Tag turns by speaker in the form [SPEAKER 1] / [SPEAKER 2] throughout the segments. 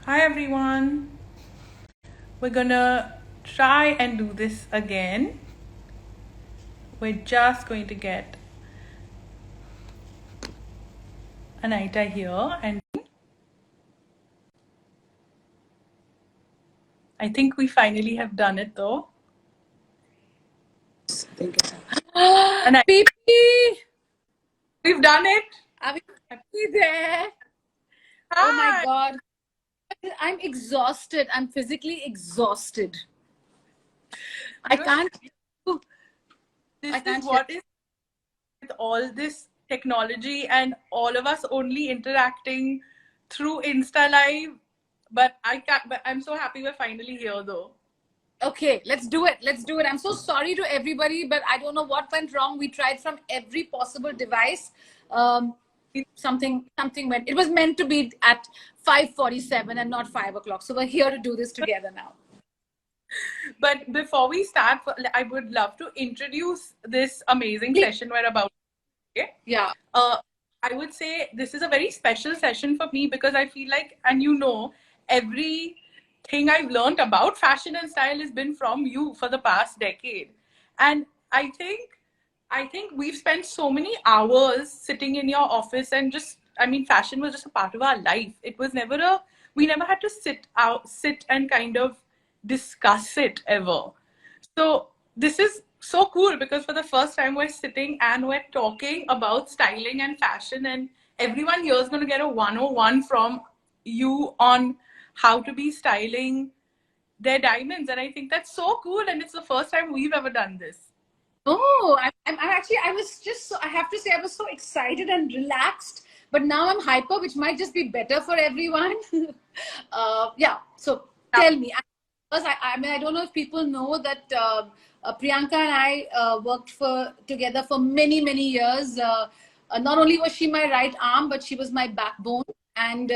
[SPEAKER 1] Hi everyone. We're gonna try and do this again. We're just going to get Anaita here, and I think we finally have done it though.
[SPEAKER 2] Thank you.
[SPEAKER 1] Anaita,
[SPEAKER 2] PP!
[SPEAKER 1] we've done it.
[SPEAKER 2] Are we there?
[SPEAKER 1] Hi.
[SPEAKER 2] Oh my God. I'm exhausted. I'm physically exhausted. I can't.
[SPEAKER 1] This
[SPEAKER 2] I can't
[SPEAKER 1] is what is with all this technology and all of us only interacting through Insta Live. But I can't. But I'm so happy we're finally here though.
[SPEAKER 2] Okay, let's do it. Let's do it. I'm so sorry to everybody, but I don't know what went wrong. We tried from every possible device. Something went. It was meant to be at 5:47 and not 5 o'clock. So we're here to do this together now.
[SPEAKER 1] But before we start, I would love to introduce this amazing session we're about to do.
[SPEAKER 2] Yeah.
[SPEAKER 1] I would say this is a very special session for me because I feel like, and everything I've learned about fashion and style has been from you for the past decade. And I think we've spent so many hours sitting in your office and fashion was just a part of our life. It was we never had to sit and kind of discuss it ever. So this is so cool because for the first time we're sitting and we're talking about styling and fashion, and everyone here is going to get a 101 from you on how to be styling their diamonds. And I think that's so cool, and it's the first time we've ever done this.
[SPEAKER 2] Oh, I'm actually, I was just, so, I have to say, I was so excited and relaxed, but now I'm hyper, which might just be better for everyone. Yeah, so tell me, because I don't know if people know that Priyanka and I worked together for many, many years. Not only was she my right arm, but she was my backbone. And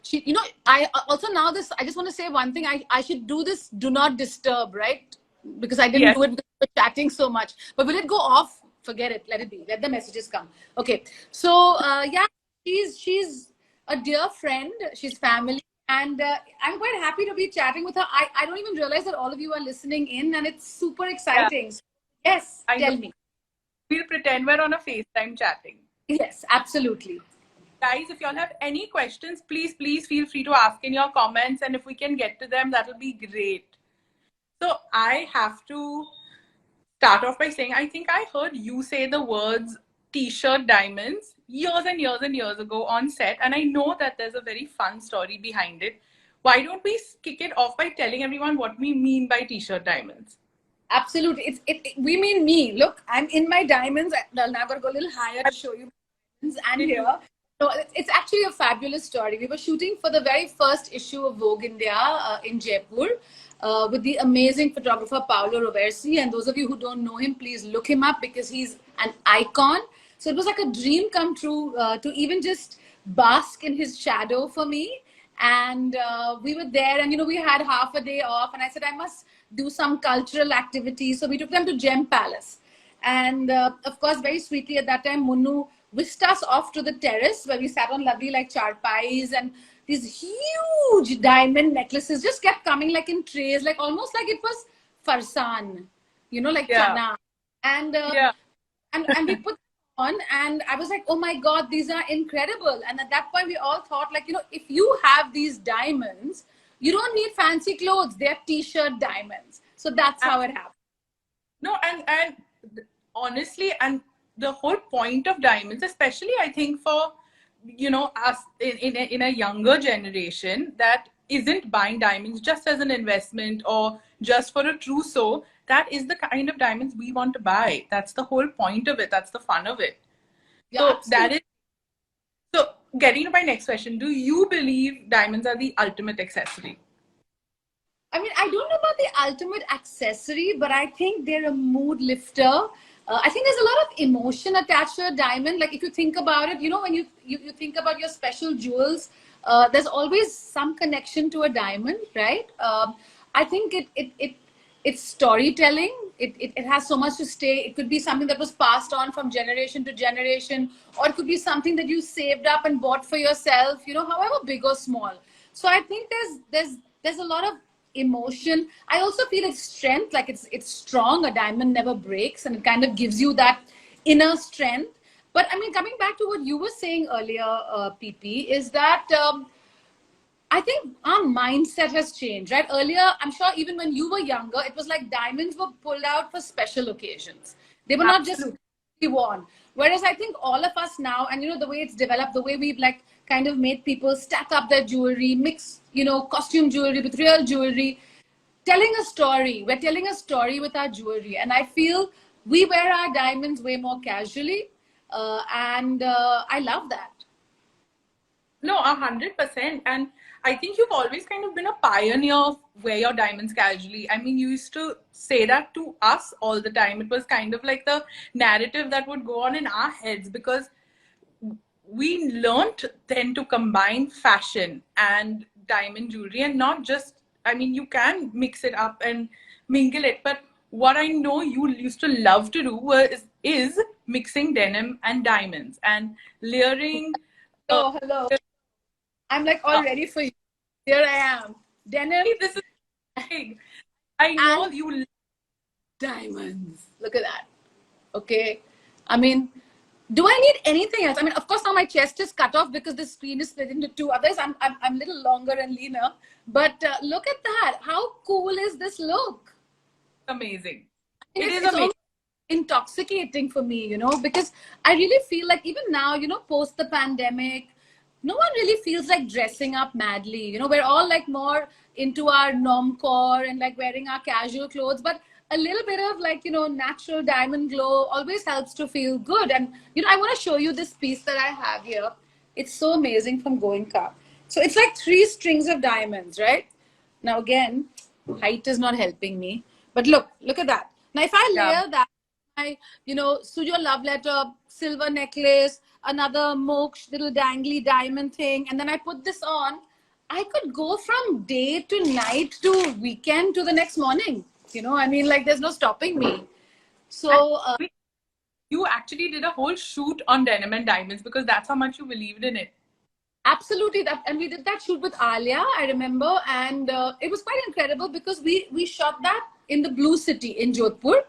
[SPEAKER 2] she, I also now this, I just want to say one thing, I should do this, do not disturb, right? Because I didn't do it because we were chatting so much. But will it go off? Forget it. Let it be. Let the messages come. Okay. So yeah, she's a dear friend. She's family, and I'm quite happy to be chatting with her. I don't even realize that all of you are listening in, and it's super exciting. So, yes, tell me.
[SPEAKER 1] We'll pretend we're on a FaceTime chatting.
[SPEAKER 2] Yes, absolutely.
[SPEAKER 1] Guys, if y'all have any questions, please feel free to ask in your comments, and if we can get to them, that'll be great. So I have to start off by saying, I think I heard you say the words t-shirt diamonds years and years and years ago on set, and I know that there's a very fun story behind it. Why don't we kick it off by telling everyone what we mean by t-shirt diamonds?
[SPEAKER 2] Absolutely. We mean me. Look, I'm in my diamonds. I'll now go a little higher to show you. And here, so it's actually a fabulous story. We were shooting for the very first issue of Vogue India in Jaipur with the amazing photographer Paolo Roversi. And those of you who don't know him, please look him up because he's an icon. So it was like a dream come true to even just bask in his shadow for me. And we were there, and we had half a day off, and I said I must do some cultural activities. So we took them to Gem Palace, and of course, very sweetly at that time, Munnu whisked us off to the terrace where we sat on lovely like charpais, and these huge diamond necklaces just kept coming like in trays, like almost like it was farsan, like chana, and and we put on, and I was like, oh my God, these are incredible. And at that point we all thought like, if you have these diamonds, you don't need fancy clothes, they're t-shirt diamonds. So that's how it happened.
[SPEAKER 1] No, and honestly, and the whole point of diamonds, especially I think for us in a younger generation that isn't buying diamonds just as an investment or just for a trousseau, that is the kind of diamonds we want to buy. That's the whole point of it. That's the fun of it.
[SPEAKER 2] Yeah,
[SPEAKER 1] so getting to my next question, do you believe diamonds are the ultimate accessory?
[SPEAKER 2] I mean, I don't know about the ultimate accessory, but I think they're a mood lifter. I think there's a lot of emotion attached to a diamond. Like if you think about it, when you think about your special jewels, there's always some connection to a diamond, right? I think it's storytelling. It has so much to stay. It could be something that was passed on from generation to generation, or it could be something that you saved up and bought for yourself, however big or small. So I think there's a lot of emotion. I also feel it's strength, like it's strong. A diamond never breaks, and it kind of gives you that inner strength. But I mean, coming back to what you were saying earlier, PP, is that I think our mindset has changed, right? Earlier, I'm sure even when you were younger, it was like diamonds were pulled out for special occasions. They were not just
[SPEAKER 1] Absolutely.
[SPEAKER 2] worn. Whereas I think all of us now, and you know, the way it's developed, the way we've like kind of made people stack up their jewelry, mix, you know, costume jewelry with real jewelry, telling a story. We're telling a story with our jewelry. And I feel we wear our diamonds way more casually. And I love that.
[SPEAKER 1] No, 100%. And I think you've always kind of been a pioneer of wear your diamonds casually. I mean, you used to say that to us all the time. It was kind of like the narrative that would go on in our heads because we learned then to combine fashion and diamond jewelry and not just, I mean, you can mix it up and mingle it, but what I know you used to love to do is mixing denim and diamonds and layering. uh,
[SPEAKER 2] Oh, hello. I'm like all
[SPEAKER 1] uh,
[SPEAKER 2] ready for you. Here I am. Denim
[SPEAKER 1] this is big. I know
[SPEAKER 2] and
[SPEAKER 1] you.
[SPEAKER 2] diamonds. Look at that. Okay. I mean, do I need anything else? I mean, of course, now my chest is cut off because the screen is split into two. Others, I'm a little longer and leaner. But look at that. How cool is this look?
[SPEAKER 1] Amazing.
[SPEAKER 2] I
[SPEAKER 1] It
[SPEAKER 2] mean,
[SPEAKER 1] is
[SPEAKER 2] it's
[SPEAKER 1] amazing.
[SPEAKER 2] almost intoxicating for me, you know, because I really feel like even now, you know, post the pandemic, no one really feels like dressing up madly. You know, we're all like more into our normcore and like wearing our casual clothes, but a little bit of like, you know, natural diamond glow always helps to feel good. And, you know, I want to show you this piece that I have here. It's so amazing from Going Car. So it's like 3 strings of diamonds, right? Now, again, height is not helping me. But look at that. Now, if I
[SPEAKER 1] Yeah.
[SPEAKER 2] layer that, my, you know, studio love letter, silver necklace, another moksh little dangly diamond thing, and then I put this on, I could go from day to night to weekend to the next morning. You know, I mean, like, there's no stopping me.
[SPEAKER 1] And
[SPEAKER 2] So,
[SPEAKER 1] you actually did a whole shoot on denim and diamonds because that's how much you believed in it.
[SPEAKER 2] absolutely, that, and we did that shoot with Alia, I remember, and it was quite incredible because we shot that in the Blue City in Jodhpur.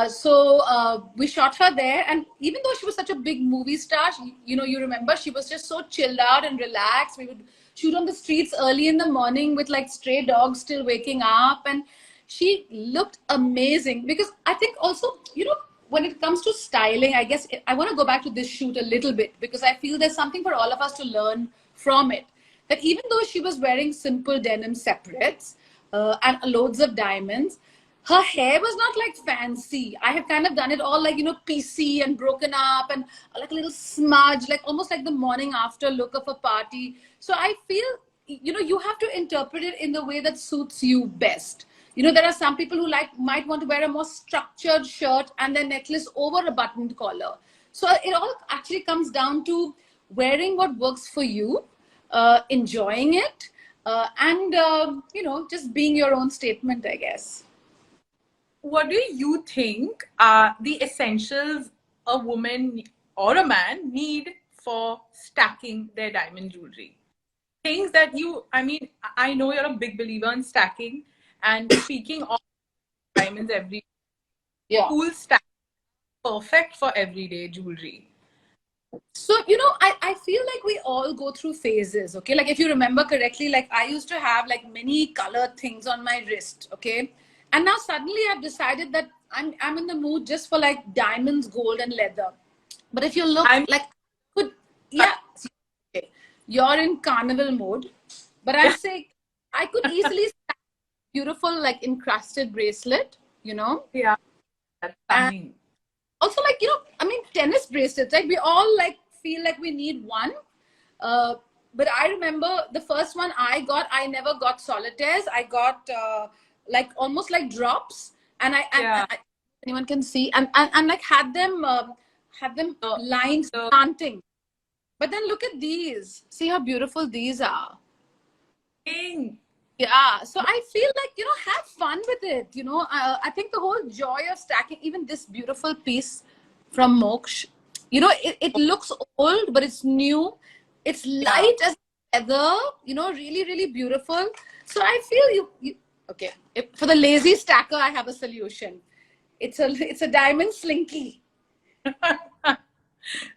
[SPEAKER 2] So we shot her there, and even though she was such a big movie star, you know, you remember she was just so chilled out and relaxed. We would shoot on the streets early in the morning with like stray dogs still waking up, and she looked amazing because I think also, you know, when it comes to styling, I guess I want to go back to this shoot a little bit because I feel there's something for all of us to learn from it. That even though she was wearing simple denim separates and loads of diamonds, her hair was not like fancy. I have kind of done it all like, you know, PC and broken up and like a little smudge, like almost like the morning after look of a party. So I feel, you know, you have to interpret it in the way that suits you best. You know, there are some people who like might want to wear a more structured shirt and their necklace over a buttoned collar. So it all actually comes down to wearing what works for you, enjoying it, and you know, just being your own statement, I guess.
[SPEAKER 1] What do you think are the essentials a woman or a man need for stacking their diamond jewelry? Things that you, I mean, I know you're a big believer in stacking and speaking of diamonds every
[SPEAKER 2] Yeah.
[SPEAKER 1] cool stack, perfect for everyday jewelry.
[SPEAKER 2] So, you know, I feel like we all go through phases, okay? Like, if you remember correctly, like, I used to have like many colored things on my wrist, okay? And now suddenly I've decided that I'm in the mood just for like diamonds, gold, and leather. But if you look
[SPEAKER 1] I'm
[SPEAKER 2] like, could, yeah, okay, you're in carnival mode. But I'm saying I could easily stack beautiful, like, encrusted bracelet, you know?
[SPEAKER 1] yeah, that's
[SPEAKER 2] And
[SPEAKER 1] stunning.
[SPEAKER 2] also, like, you know, I mean, tennis bracelets, like we all like feel like we need one. uh, but I remember the first one I got, I never got solitaires. I got like almost like drops, and
[SPEAKER 1] Yeah.
[SPEAKER 2] anyone can see, and like had them
[SPEAKER 1] The,
[SPEAKER 2] lined
[SPEAKER 1] the
[SPEAKER 2] planting. But then look at these, see how beautiful these are.
[SPEAKER 1] thing.
[SPEAKER 2] Yeah, so I feel like, you know, have fun with it. You know, I think the whole joy of stacking, even this beautiful piece from Moksh, you know, it looks old, but it's new. It's
[SPEAKER 1] Yeah.
[SPEAKER 2] light as leather, really, really beautiful. So I feel you okay. For the lazy stacker, I have a solution. It's a diamond slinky.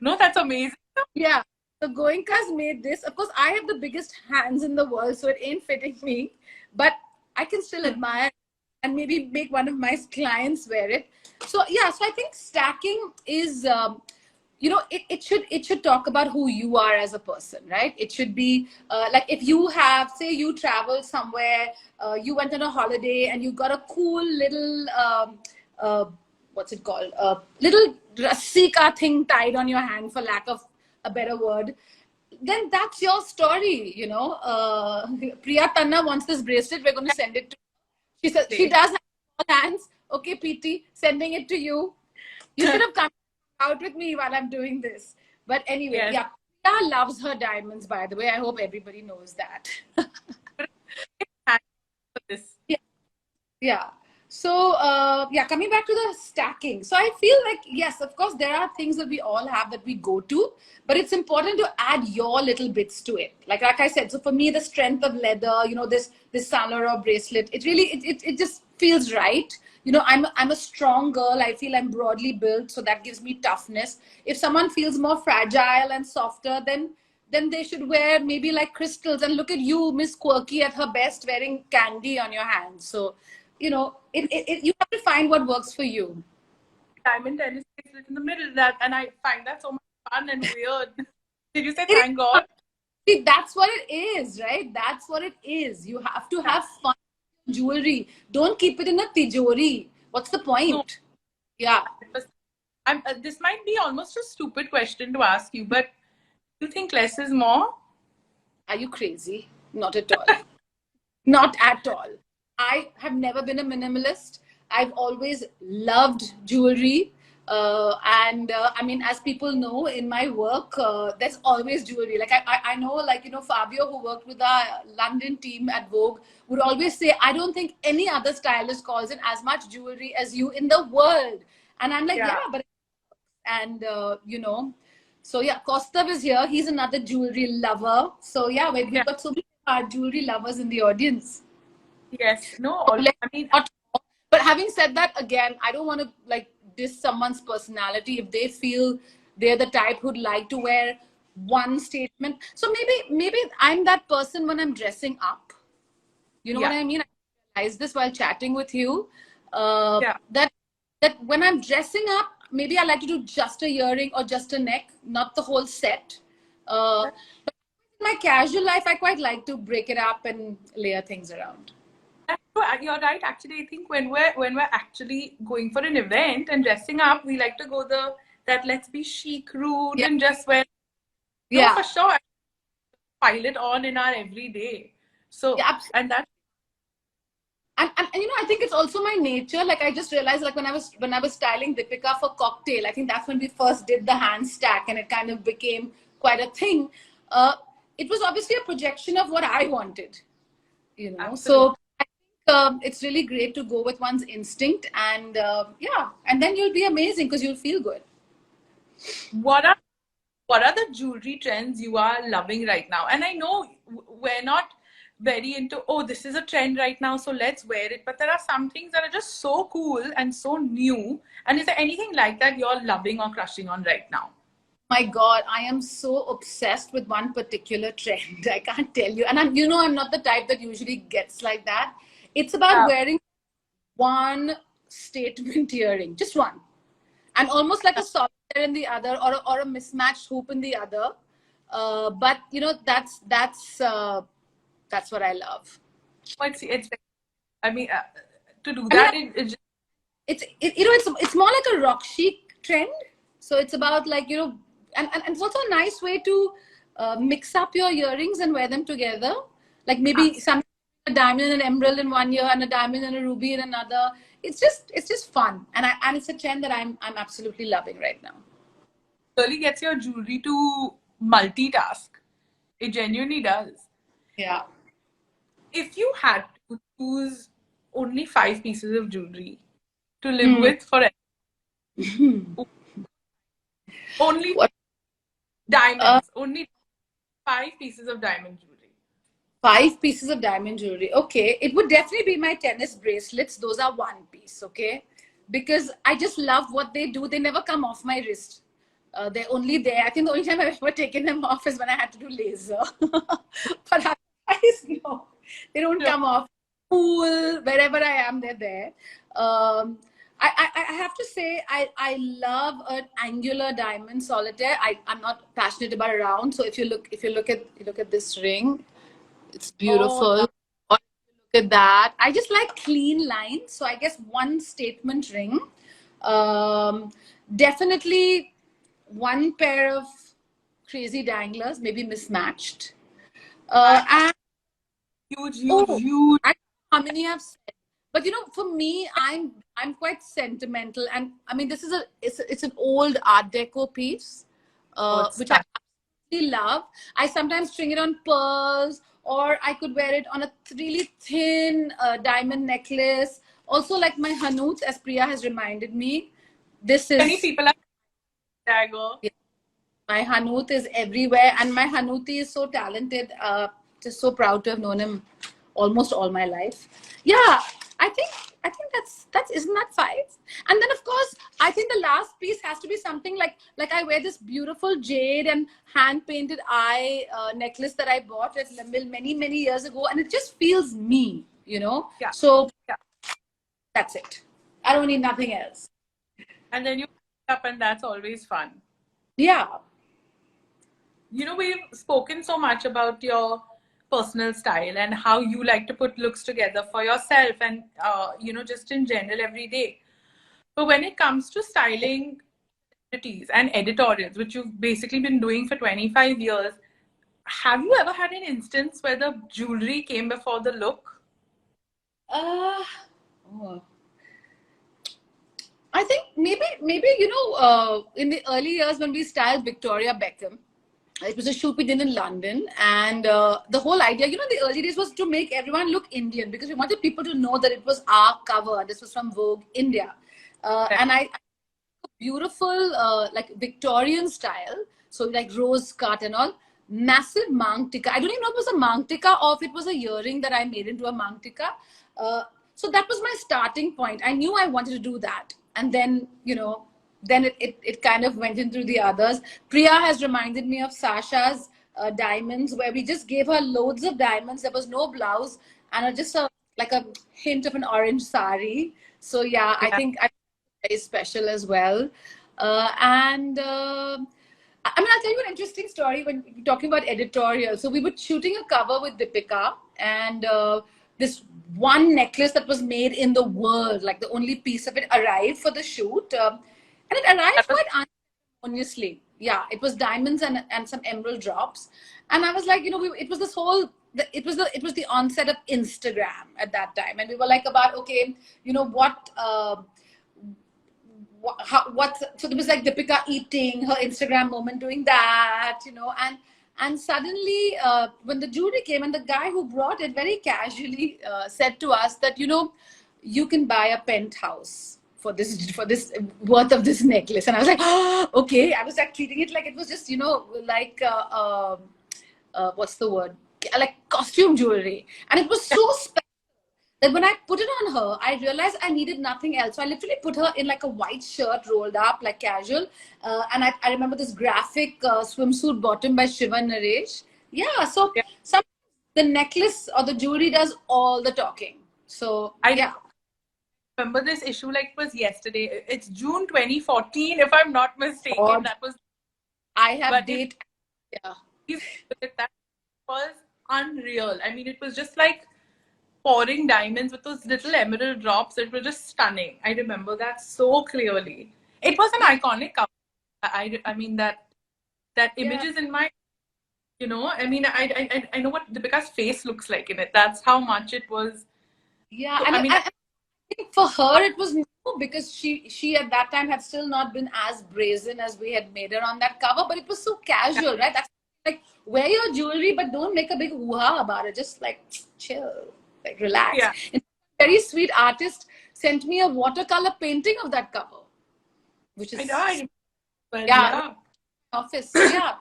[SPEAKER 1] No, that's amazing.
[SPEAKER 2] Yeah. So Goenka's made this. Of course, I have the biggest hands in the world, so it ain't fitting me. But I can still admire and maybe make one of my clients wear it. So yeah, so I think stacking is it should talk about who you are as a person, right? It should be like if you have, say, you travel somewhere, you went on a holiday and you got a cool little uh, what's it called, little rasika thing tied on your hand, for lack of a better word. Then that's your story, Priya Tanna wants this bracelet, we're going to send it to, she says she does have small hands. Okay, PT, sending it to you. You should have come out with me while I'm doing this. But anyway,
[SPEAKER 1] Yes.
[SPEAKER 2] yeah, Priya loves her diamonds, by the way. I hope everybody knows that.
[SPEAKER 1] This.
[SPEAKER 2] Yeah. Yeah. So, yeah, coming back to the stacking. So I feel like, yes, of course, there are things that we all have that we go to, but it's important to add your little bits to it. Like I said, so for me, the strength of leather, this Saint Laurent bracelet, it really, it just feels right. I'm a strong girl. I feel I'm broadly built, so that gives me toughness. If someone feels more fragile and softer, then they should wear maybe like crystals. And look at you, Miss Quirky at her best, wearing candy on your hands. So, you have to find what works for you.
[SPEAKER 1] Diamond tennis bracelet in the middle of that, and I find that so much fun and weird. Did you say
[SPEAKER 2] It
[SPEAKER 1] thank God?
[SPEAKER 2] See, that's what it is, right? That's what it is. You have to have fun with jewelry. Don't keep it in a tijori. What's the
[SPEAKER 1] No,
[SPEAKER 2] point? Yeah.
[SPEAKER 1] this might be almost a stupid question to ask you, but do you think less is more?
[SPEAKER 2] Are you crazy? Not at all. Not at all. I have never been a minimalist. I've always loved jewelry. I mean, as people know, in my work, there's always jewelry. Like I know, like, Fabio, who worked with our London team at Vogue, would always say, I don't think any other stylist calls in as much jewelry as you in the world. And I'm like, yeah, but, and, so yeah, Kostav is here. He's another jewelry lover. So yeah, we've got so many jewelry lovers in the audience.
[SPEAKER 1] Yes. No, I mean,
[SPEAKER 2] But having said that, again, I don't want to like diss someone's personality if they feel they're the type who'd like to wear one statement. So maybe I'm that person when I'm dressing up. You know what I mean? I realized this while chatting with you. That when I'm dressing up, maybe I like to do just a earring or just a neck, not the whole set. But in my casual life, I quite like to break it up and layer things around.
[SPEAKER 1] you're right. Actually, I think when we're actually going for an event and dressing up, we like to go that let's be chic route and just wear. No, for sure. Pile it on in our everyday. So and that.
[SPEAKER 2] And I think it's also my nature. Like I just realized, like when I was styling Deepika for Cocktail, I think that's when we first did the hand stack, and it kind of became quite a thing. It was obviously a projection of what I wanted,
[SPEAKER 1] Absolutely.
[SPEAKER 2] So I think it's really great to go with one's instinct, and and then you'll be amazing because you'll feel good.
[SPEAKER 1] What are the jewelry trends you are loving right now? And I know we're not very into, oh, this is a trend right now, so let's wear it. But there are some things that are just so cool and so new. And is there anything like that you're loving or crushing on right now?
[SPEAKER 2] My God, I am so obsessed with one particular trend. I can't tell you. And I'm not the type that usually gets like that. It's about wearing one statement earring, just one. And almost like a solitaire in the other, or a mismatched hoop in the other. But that's what I love.
[SPEAKER 1] It's I mean, to do that,
[SPEAKER 2] it's more like a rock chic trend. So it's about like, and it's also a nice way to mix up your earrings and wear them together. Like maybe some a diamond and an emerald in one ear and a diamond and a ruby in another. It's just fun, and it's a trend that I'm absolutely loving right now.
[SPEAKER 1] Really gets your jewelry to multitask. It genuinely does.
[SPEAKER 2] Yeah.
[SPEAKER 1] If you had to choose only 5 pieces of jewelry to live with forever, only
[SPEAKER 2] What?
[SPEAKER 1] diamonds, only 5 pieces of diamond jewelry.
[SPEAKER 2] 5 pieces of diamond jewelry. Okay. It would definitely be my tennis bracelets. Those are one piece. Okay. Because I just love what they do. They never come off my wrist. They're only there. I think the only time I've ever taken them off is when I had to do laser. But otherwise, no, they don't
[SPEAKER 1] Sure.
[SPEAKER 2] come off. Pool, wherever I am, they're there. I have to say, I love an angular diamond solitaire. I'm not passionate about a round. So if you look at this ring, it's
[SPEAKER 1] Oh,
[SPEAKER 2] beautiful. Or look at that. I just like clean lines. So I guess one statement ring. Um, Definitely one pair of crazy danglers, maybe mismatched.
[SPEAKER 1] I
[SPEAKER 2] And
[SPEAKER 1] huge, huge,
[SPEAKER 2] oh,
[SPEAKER 1] huge.
[SPEAKER 2] I don't know how many I've said, but for me, I'm quite sentimental, and I mean, this is it's an old Art Deco piece,
[SPEAKER 1] Oh, it's
[SPEAKER 2] which I
[SPEAKER 1] stunning.
[SPEAKER 2] absolutely love. I sometimes string it on pearls, or I could wear it on a really thin diamond necklace. Also, like my Hanut, as Priya has reminded me, this
[SPEAKER 1] Many
[SPEAKER 2] is
[SPEAKER 1] people are dagger.
[SPEAKER 2] my Hanut is everywhere, and my Hanuti is so talented. Just so proud to have known him almost all my life. Yeah, I think that's isn't that 5? And then of course, I think the last piece has to be something like I wear this beautiful jade and hand painted eye necklace that I bought at Lembil many years ago, and it just feels me,
[SPEAKER 1] Yeah,
[SPEAKER 2] So
[SPEAKER 1] yeah.
[SPEAKER 2] that's it. I don't need nothing else.
[SPEAKER 1] And then you pick up, and that's always fun.
[SPEAKER 2] Yeah.
[SPEAKER 1] We've spoken so much about your personal style and how you like to put looks together for yourself and, just in general every day. But when it comes to styling celebrities and editorials, which you've basically been doing for 25 years, have you ever had an instance where the jewelry came before the look?
[SPEAKER 2] Uh, oh. I think maybe in the early years when we styled Victoria Beckham, it was a shoot we did in London, and the whole idea, in the early days was to make everyone look Indian because we wanted people to know that it was our cover. This was from Vogue India, and I beautiful like Victorian style, so like rose cut and all. Massive mangtika. I don't even know if it was a mangtika or if it was a earring that I made into a mangtika. So that was my starting point. I knew I wanted to do that, and then then it kind of went into the others. Priya has reminded me of Sasha's diamonds, where we just gave her loads of diamonds. There was no blouse and just like a hint of an orange sari. So yeah, I
[SPEAKER 1] Yeah.
[SPEAKER 2] think very special as well. And I mean, I'll tell you an interesting story when we're talking about editorial. So we were shooting a cover with Deepika, and this one necklace that was made in the world, like the only piece of it, arrived for the shoot, and it
[SPEAKER 1] That
[SPEAKER 2] arrived
[SPEAKER 1] was
[SPEAKER 2] quite unceremoniously. Yeah, it was diamonds and some emerald drops, and I was like, it was this whole. It was the onset of Instagram at that time, and we were like about okay, what so it was like Deepika eating her Instagram moment doing that, and suddenly when the jewelry came and the guy who brought it very casually said to us that you can buy a penthouse for this worth of this necklace, and I was like, oh, okay. I was like treating it like it was just like what's the word, like costume jewelry, and it was so special that when I put it on her, I realized I needed nothing else. So I literally put her in like a white shirt rolled up, like casual. And I remember this graphic swimsuit bottom by Shiva Naresh. Yeah, so
[SPEAKER 1] yeah.
[SPEAKER 2] some the necklace or the jewelry does all the talking. So
[SPEAKER 1] I
[SPEAKER 2] yeah,
[SPEAKER 1] remember this issue like it was yesterday. It's June 2014, if I'm not mistaken.
[SPEAKER 2] God,
[SPEAKER 1] That was,
[SPEAKER 2] I have
[SPEAKER 1] but if
[SPEAKER 2] date. Yeah,
[SPEAKER 1] that was unreal. I mean, it was just like pouring diamonds with those little emerald drops. It was just stunning. I remember that so clearly. It was an
[SPEAKER 2] yeah,
[SPEAKER 1] iconic cover. I mean that image
[SPEAKER 2] yeah,
[SPEAKER 1] is in my, I mean, I know what Deepika's face looks like in it. That's how much it was.
[SPEAKER 2] yeah.
[SPEAKER 1] So,
[SPEAKER 2] And
[SPEAKER 1] I mean,
[SPEAKER 2] I think for her it was new because she at that time had still not been as brazen as we had made her on that cover, but it was so casual, right? That's like wear your jewelry, but don't make a big hoo-ha about it. Just like chill, like relax.
[SPEAKER 1] yeah,
[SPEAKER 2] And a very sweet artist sent me a watercolor painting of that cover, which
[SPEAKER 1] I know.
[SPEAKER 2] is
[SPEAKER 1] Well,
[SPEAKER 2] yeah,
[SPEAKER 1] yeah.
[SPEAKER 2] office. So yeah,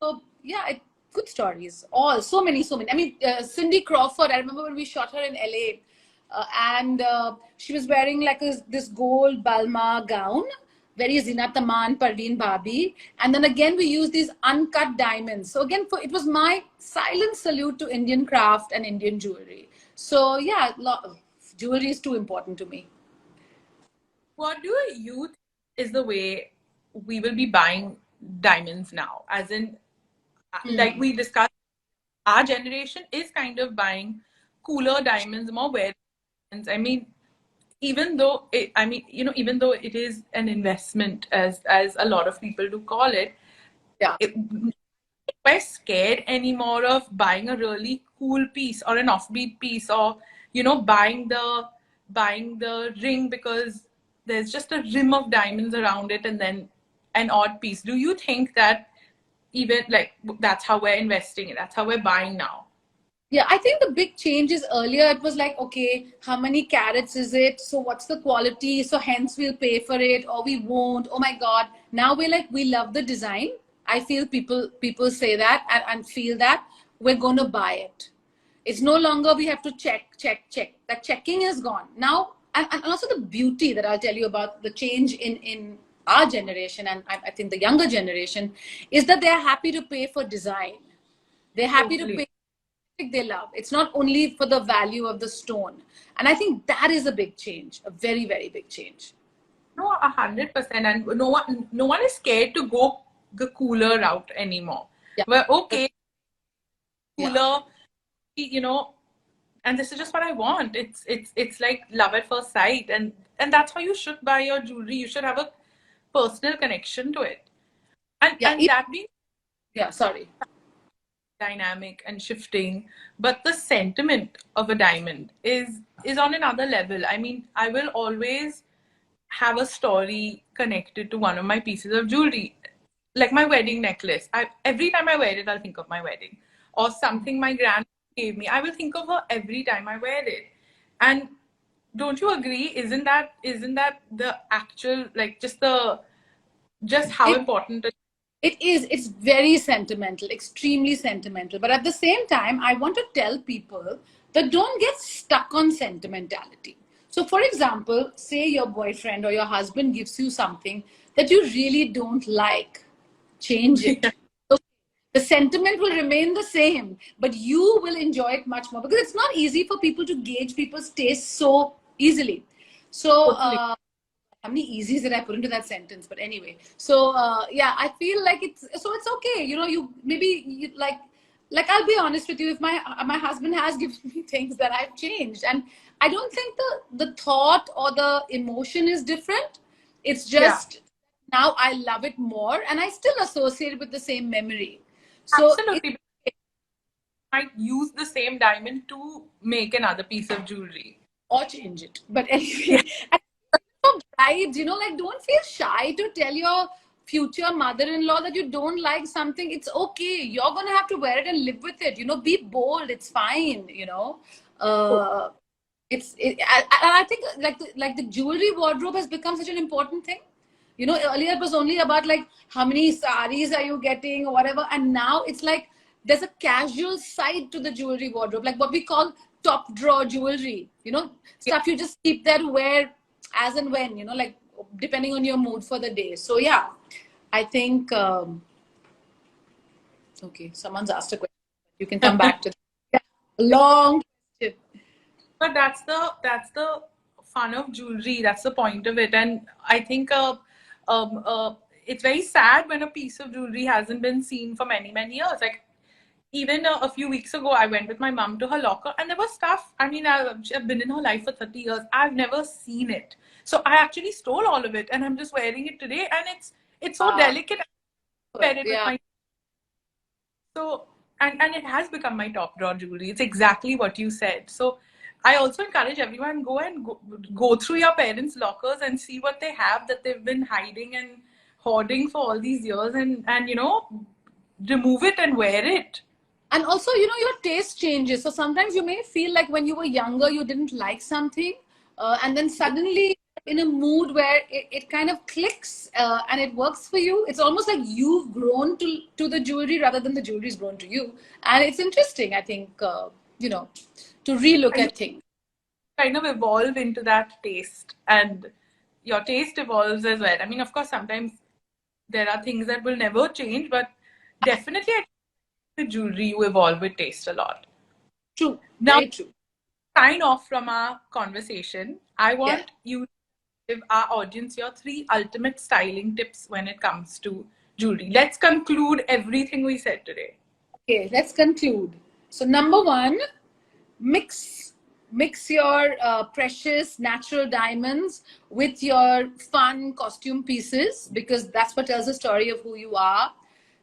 [SPEAKER 2] so yeah, good stories. All so many. I mean, Cindy Crawford. I remember when we shot her in LA, and she was wearing like this gold Balmain gown, very Zinat Aman, Parveen Bhabhi, and then again we used these uncut diamonds. So again, it was my silent salute to Indian craft and Indian jewelry. So yeah, jewelry is too important to me.
[SPEAKER 1] What do you think is the way we will be buying diamonds now? As in, like we discussed, our generation is kind of buying cooler diamonds, more wear diamonds. I mean, even though even though it is an investment, as a lot of people do call it,
[SPEAKER 2] Yeah.
[SPEAKER 1] we're scared anymore of buying a really cool piece or an offbeat piece, or buying the ring because there's just a rim of diamonds around it and then an odd piece. Do you think that even like that's how we're investing it, that's how we're buying now?
[SPEAKER 2] Yeah, I think the big change is earlier it was like, okay, how many carats is it? So what's the quality? So hence we'll pay for it or we won't. Oh my God. Now we're like, we love the design. I feel people say that and feel that we're going to buy it. It's no longer we have to check. That checking is gone. Now, and also the beauty that I'll tell you about the change in our generation and I think the younger generation is that they're happy to pay for design. They're happy to
[SPEAKER 1] Totally.
[SPEAKER 2] pay they love. It's not only for the value of the stone. And I think that is a big change, a very, very big change.
[SPEAKER 1] No, 100%. And no one is scared to go the cooler route anymore.
[SPEAKER 2] Yeah.
[SPEAKER 1] We're okay,
[SPEAKER 2] Yeah.
[SPEAKER 1] cooler, and this is just what I want. It's like love at first sight, and that's how you should buy your jewelry. You should have a personal connection to it. And
[SPEAKER 2] Yeah.
[SPEAKER 1] that being
[SPEAKER 2] Yeah. Sorry.
[SPEAKER 1] dynamic and shifting, but the sentiment of a diamond is on another level. I mean, I will always have a story connected to one of my pieces of jewelry, like my wedding necklace. Every time I wear it, I'll think of my wedding, or something my grandma gave me. I will think of her every time I wear it. And don't you agree? Isn't that the actual, like, just how
[SPEAKER 2] It,
[SPEAKER 1] important it
[SPEAKER 2] it is. It's very sentimental, extremely sentimental. But at the same time, I want to tell people that don't get stuck on sentimentality. So, for example, say your boyfriend or your husband gives you something that you really don't like, change
[SPEAKER 1] is?
[SPEAKER 2] it. So the sentiment will remain the same, but you will enjoy it much more because it's not easy for people to gauge people's taste so easily. So,
[SPEAKER 1] Totally.
[SPEAKER 2] how many easies did I put into that sentence? But anyway, so yeah, I feel like it's okay. You know, like I'll be honest with you. If my husband has given me things that I've changed, and I don't think the thought or the emotion is different. It's
[SPEAKER 1] Yeah,
[SPEAKER 2] just now I love it more, and I still associate it with the same memory. So it
[SPEAKER 1] absolutely. Might use the same diamond to make another piece of jewelry.
[SPEAKER 2] or change it. But
[SPEAKER 1] Yeah,
[SPEAKER 2] anyway, for brides, like don't feel shy to tell your future mother-in-law that you don't like something. It's okay. You're gonna have to wear it and live with it. Be bold. It's fine. Uh, I think like the jewelry wardrobe has become such an important thing. Earlier it was only about like how many saris are you getting or whatever, and now it's like there's a casual side to the jewelry wardrobe, like what we call top drawer jewelry.
[SPEAKER 1] yeah.
[SPEAKER 2] Stuff you just keep there to wear as and when, like depending on your mood for the day. So yeah, I think okay, someone's asked a question. You can come back to that. Yeah, long question.
[SPEAKER 1] But that's the fun of jewelry. That's the point of it. And I think it's very sad when a piece of jewelry hasn't been seen for many many years. Like even a few weeks ago, I went with my mom to her locker, and there was stuff. I mean, I've been in her life for 30 years. I've never seen it, so I actually stole all of it, and I'm just wearing it today, and it's so delicate. I wear it with
[SPEAKER 2] Yeah.
[SPEAKER 1] my so and it has become my top drawer jewelry. It's exactly what you said. So I also encourage everyone go through your parents' lockers and see what they have that they've been hiding and hoarding for all these years, and remove it and wear it.
[SPEAKER 2] And also, your taste changes. So sometimes you may feel like when you were younger, you didn't like something. And then suddenly in a mood where it kind of clicks and it works for you. It's almost like you've grown to the jewelry rather than the jewelry's grown to you. And it's interesting, I think, to relook at things.
[SPEAKER 1] Kind of evolve into that taste, and your taste evolves as well. I mean, of course, sometimes there are things that will never change, but definitely I think the jewelry you evolve with taste a lot.
[SPEAKER 2] True.
[SPEAKER 1] Now,
[SPEAKER 2] Very true.
[SPEAKER 1] sign off from our conversation, I want you to give our audience your 3 ultimate styling tips when it comes to jewelry. Let's conclude everything we said today.
[SPEAKER 2] Okay, let's conclude. So number 1, mix your precious natural diamonds with your fun costume pieces, because that's what tells the story of who you are.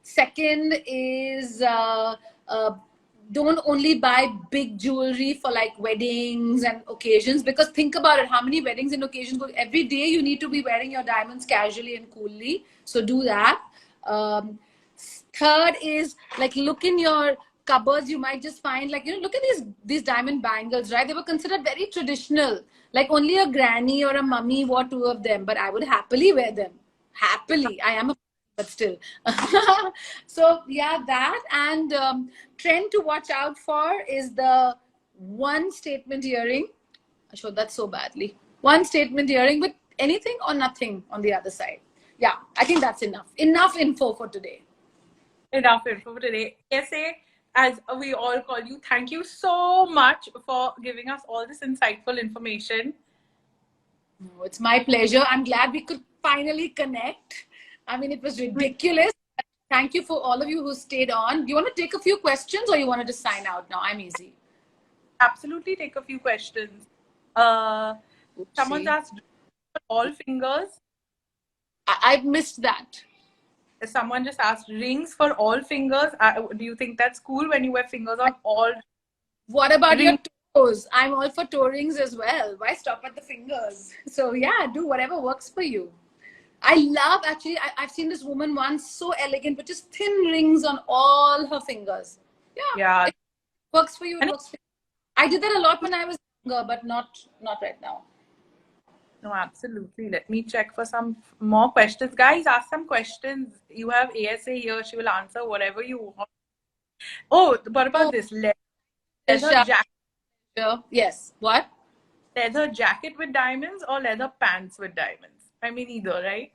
[SPEAKER 2] Second is don't only buy big jewelry for like weddings and occasions, because think about it, how many weddings and occasions go every day. You need to be wearing your diamonds casually and coolly, so do that. Third is like, look in your cupboards. You might just find, like, look at these diamond bangles, right? They were considered very traditional, like only a granny or a mummy wore 2 of them, but I would happily wear them. Happily. I am a but still. So yeah, that. And trend to watch out for is the one statement earring. I showed that so badly. One statement earring with anything or nothing on the other side. Yeah, I think that's enough info for today.
[SPEAKER 1] Enough info for today. Essay, as we all call you, thank you so much for giving us all this insightful information.
[SPEAKER 2] Oh, it's my pleasure. I'm glad we could finally connect. I mean, it was ridiculous. Thank you for all of you who stayed on. Do you want to take a few questions, or you want to just sign out now? I'm easy.
[SPEAKER 1] Absolutely, take a few questions. Someone's asked for all fingers.
[SPEAKER 2] I've missed that.
[SPEAKER 1] Someone just asked rings for all fingers. Do you think that's cool when you wear fingers on all?
[SPEAKER 2] What about your toes? I'm all for toe rings as well. Why stop at the fingers? So yeah, do whatever works for you. I love, actually, I've seen this woman once, so elegant, with just thin rings on all her fingers. Yeah. It works for you. It works for you. I did that a lot when I was younger, but not right now.
[SPEAKER 1] No, absolutely. Let me check for some more questions. Guys, ask some questions. You have ASA here. She will answer whatever you want. Oh, what about this? Leather jacket.
[SPEAKER 2] Yes. What?
[SPEAKER 1] Leather jacket with diamonds or leather pants with diamonds? I mean, either, right?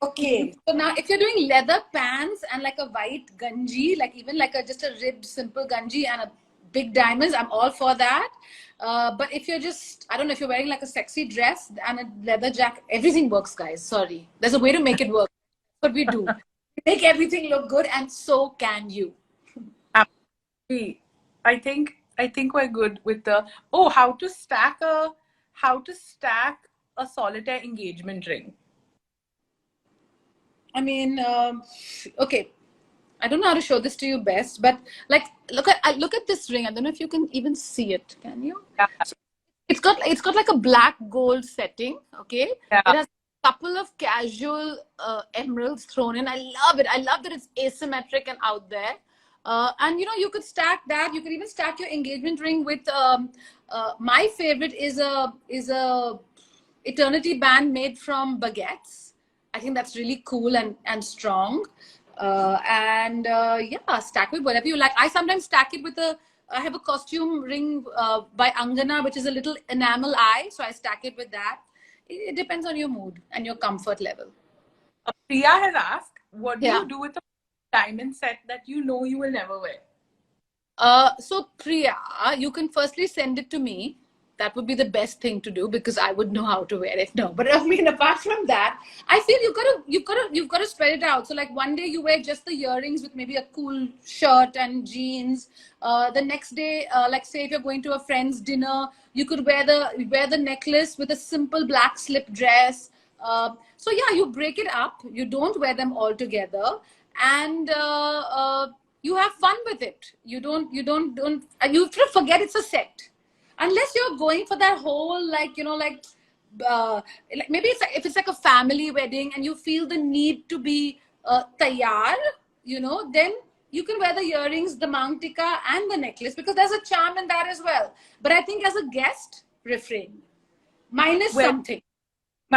[SPEAKER 2] Okay. So now, if you're doing leather pants and like a white ganji, like even like just a ribbed simple ganji and a big diamonds, I'm all for that. But if you're just, I don't know, if you're wearing like a sexy dress and a leather jacket, everything works, guys. Sorry. There's a way to make it work. That's what we do. We make everything look good, and so can you.
[SPEAKER 1] Absolutely. I think we're good with the how to stack a solitaire engagement ring.
[SPEAKER 2] I mean, okay. I don't know how to show this to you best, but like, look at this ring. I don't know if you can even see it. Can you?
[SPEAKER 1] Yeah.
[SPEAKER 2] So it's got like a black gold setting. Okay.
[SPEAKER 1] Yeah.
[SPEAKER 2] It has a couple of casual emeralds thrown in. I love it. I love that it's asymmetric and out there. And you could stack that. You could even stack your engagement ring with. My favorite is a eternity band made from baguettes. I think that's really cool and strong. Stack with whatever you like. I sometimes stack it with I have a costume ring by Angana, which is a little enamel eye. So I stack it with that. It depends on your mood and your comfort level.
[SPEAKER 1] Priya has asked, what do you do with a diamond set that you know you will never wear?
[SPEAKER 2] So Priya, you can firstly send it to me. That would be the best thing to do, because I would know how to wear it. No, but I mean, apart from that, I feel you've got to spread it out. So like one day you wear just the earrings with maybe a cool shirt and jeans. The next day, like say if you're going to a friend's dinner, you could wear the necklace with a simple black slip dress. So yeah, you break it up. You don't wear them all together, and you have fun with it. You forget it's a set. Unless you're going for that whole like maybe if it's like a family wedding and you feel the need to be tayyar, then you can wear the earrings, the mang tikka, and the necklace, because there's a charm in that as well. But I think as a guest, refrain. Minus something.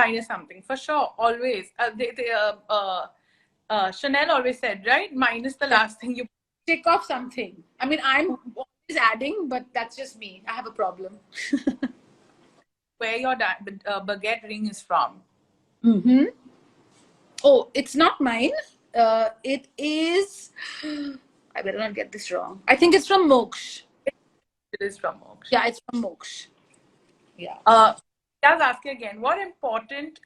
[SPEAKER 1] minus something for sure. Always. Chanel always said, right? Minus the last thing you
[SPEAKER 2] Take off something. I mean, I'm always adding, but that's just me. I have a problem.
[SPEAKER 1] where your baguette ring is from.
[SPEAKER 2] Mm-hmm. Oh, it's not mine. It is. I better not get this wrong. I think it's from Moksh.
[SPEAKER 1] It is from Moksha.
[SPEAKER 2] Yeah, it's from Moksh. Yeah.
[SPEAKER 1] I'll ask you again. What important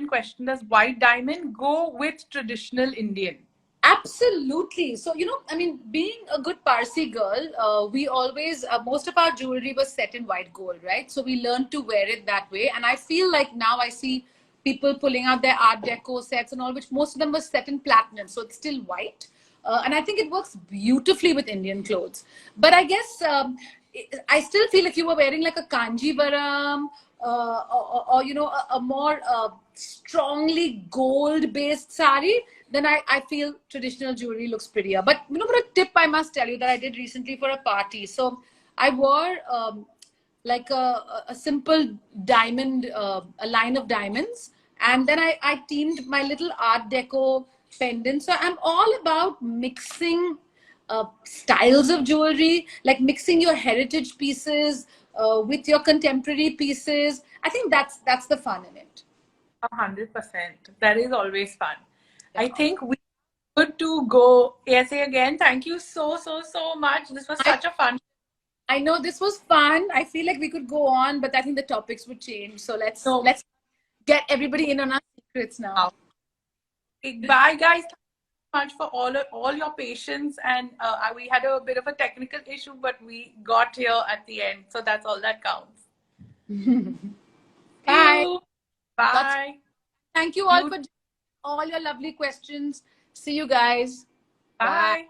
[SPEAKER 1] question does white diamond go with traditional Indian?
[SPEAKER 2] Absolutely. So, I mean, being a good Parsi girl, we always, most of our jewelry was set in white gold, right? So we learned to wear it that way. And I feel like now I see people pulling out their Art Deco sets and all, which most of them were set in platinum. So it's still white. And I think it works beautifully with Indian clothes. But I guess I still feel if you were wearing like a Kanjivaram or a more strongly gold based sari, then I feel traditional jewelry looks prettier. But what a tip I must tell you that I did recently for a party. So I wore like a simple diamond, a line of diamonds, and then I teamed my little Art Deco pendant. So I'm all about mixing styles of jewelry, like mixing your heritage pieces with your contemporary pieces. I think that's the fun in it.
[SPEAKER 1] 100%. That is always fun.
[SPEAKER 2] Yeah.
[SPEAKER 1] I think we good to go. Say again. Thank you so much. This was such a fun.
[SPEAKER 2] I know this was fun. I feel like we could go on, but I think the topics would change. So let's get everybody in on our secrets now.
[SPEAKER 1] Bye, guys. Thank you so much for all your patience. And we had a bit of a technical issue, but we got here at the end. So that's all that counts.
[SPEAKER 2] Bye.
[SPEAKER 1] Bye.
[SPEAKER 2] Thank you all for all your lovely questions. See you guys.
[SPEAKER 1] Bye.